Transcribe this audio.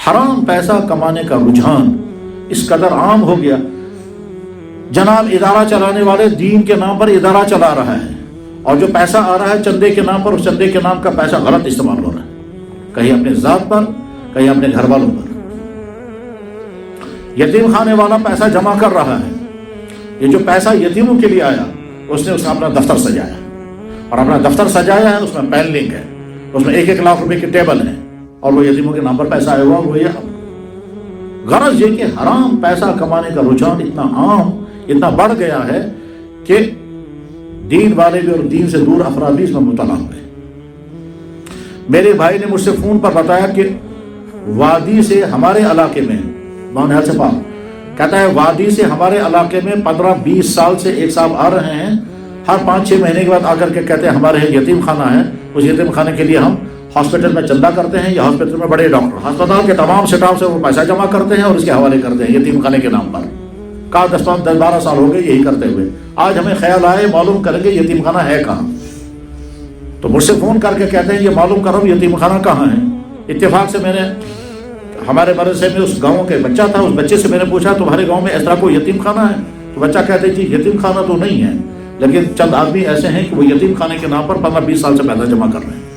حرام پیسہ کمانے کا رجحان اس قدر عام ہو گیا، جناب ادارہ چلانے والے دین کے نام پر ادارہ چلا رہا ہے، اور جو پیسہ آ رہا ہے چندے کے نام پر، اس چندے کے نام کا پیسہ غلط استعمال ہو رہا ہے، کہیں اپنے ذات پر، کہیں اپنے گھر والوں پر۔ یتیم خانے والا پیسہ جمع کر رہا ہے، یہ جو پیسہ یتیموں کے لیے آیا اس نے اپنا دفتر سجایا، اور اپنا دفتر سجایا ہے، اس میں پین لنک ہے، اس میں 1-1 لاکھ روپے کی ٹیبل ہے، اور وہ یتیموں کے نام پر پیسہ آیا ہوا وہ یہ۔ غرض یہ کہ حرام پیسہ کمانے کا رجحان اتنا عام، اتنا بڑھ گیا ہے کہ دین والے بھی اور دین سے دور افراد بھی اس میں مبتلا ہوئے۔ میرے بھائی نے مجھ سے فون پر بتایا کہ وادی سے ہمارے علاقے میں، ماؤنٹ سے پاس، کہتا ہے وادی سے ہمارے علاقے میں 15-20 سال سے ایک صاحب آ رہے ہیں، ہر 5-6 مہینے کے بعد آ کر کے کہتے ہیں ہمارے یتیم خانہ ہے، اس یتیم خانے کے لیے ہم ہاسپٹل میں چندہ کرتے ہیں، یا ہاسپٹل میں بڑے ڈاکٹر ہسپتال کے تمام سٹاف سے وہ پیسہ جمع کرتے ہیں اور اس کے حوالے کرتے ہیں یتیم خانے کے نام پر۔ کہا 10-12 سال ہو گئے یہی کرتے ہوئے، آج ہمیں خیال آئے معلوم کریں گے یتیم خانہ ہے کہاں۔ تو مجھ سے فون کر کے کہتے ہیں یہ معلوم کرو یتیم خانہ کہاں ہے۔ اتفاق سے میں نے ہمارے مدرسے میں اس گاؤں کے بچہ تھا، اس بچے سے میں نے پوچھا تمہارے گاؤں میں اس طرح کوئی یتیم خانہ ہے؟ تو بچہ کہتے جی یتیم خانہ تو نہیں ہے، لیکن چند آدمی ایسے ہیں کہ وہ یتیم خانے کے نام پر 15-20 سال سے پیسہ جمع کر رہے ہیں۔